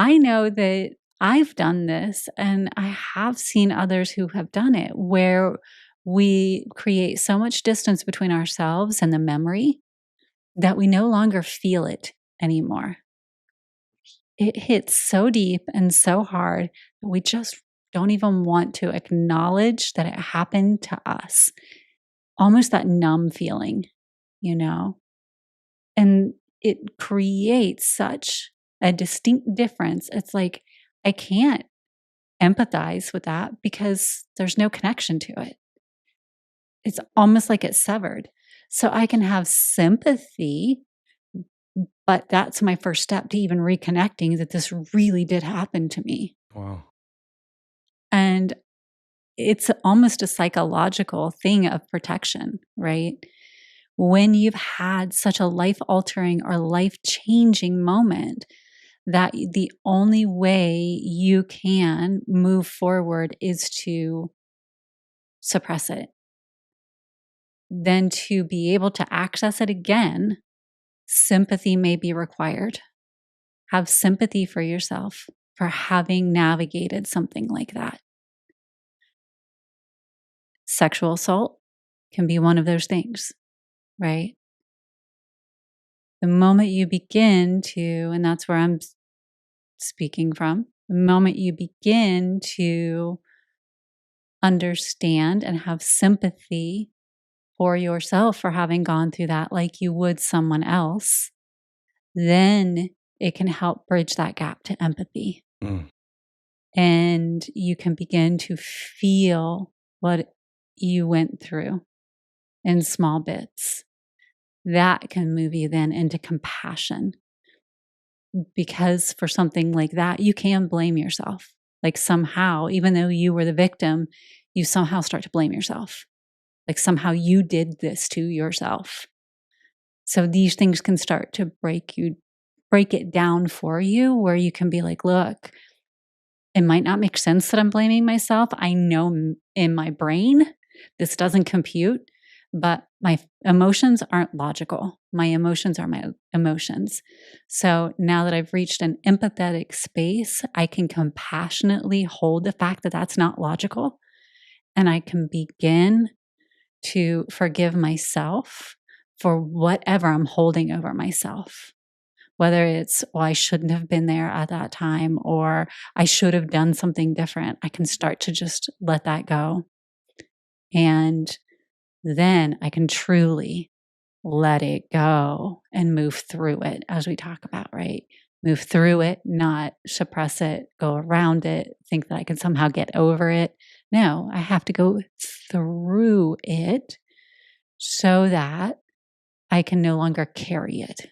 I know that I've done this and I have seen others who have done it where we create so much distance between ourselves and the memory that we no longer feel it anymore. It hits so deep and so hard that we just don't even want to acknowledge that it happened to us. Almost that numb feeling, you know? And it creates such a distinct difference. It's like, I can't empathize with that because there's no connection to it. It's almost like it's severed. So I can have sympathy, but that's my first step to even reconnecting that this really did happen to me. Wow. And it's almost a psychological thing of protection, right? When you've had such a life altering or life changing moment, that the only way you can move forward is to suppress it. Then to be able to access it again, sympathy may be required. Have sympathy for yourself for having navigated something like that. Sexual assault can be one of those things, right? The moment you begin to, and that's where I'm speaking from, the moment you begin to understand and have sympathy for yourself for having gone through that like you would someone else, then it can help bridge that gap to empathy. Mm. And you can begin to feel what you went through in small bits. That can move you then into compassion. Because for something like that, you can blame yourself. Like somehow, even though you were the victim, you somehow start to blame yourself. Like somehow you did this to yourself. So these things can start to break it down for you, where you can be like, look, it might not make sense that I'm blaming myself. I know in my brain this doesn't compute, but my emotions aren't logical. My emotions are my emotions. So now that I've reached an empathetic space, I can compassionately hold the fact that that's not logical. And I can begin to forgive myself for whatever I'm holding over myself. Whether it's, well, I shouldn't have been there at that time, or I should have done something different. I can start to just let that go. And then I can truly let it go and move through it, as we talk about, right? Move through it, not suppress it, go around it, think that I can somehow get over it. No, I have to go through it so that I can no longer carry it.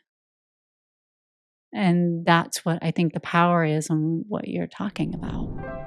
And that's what I think the power is and what you're talking about.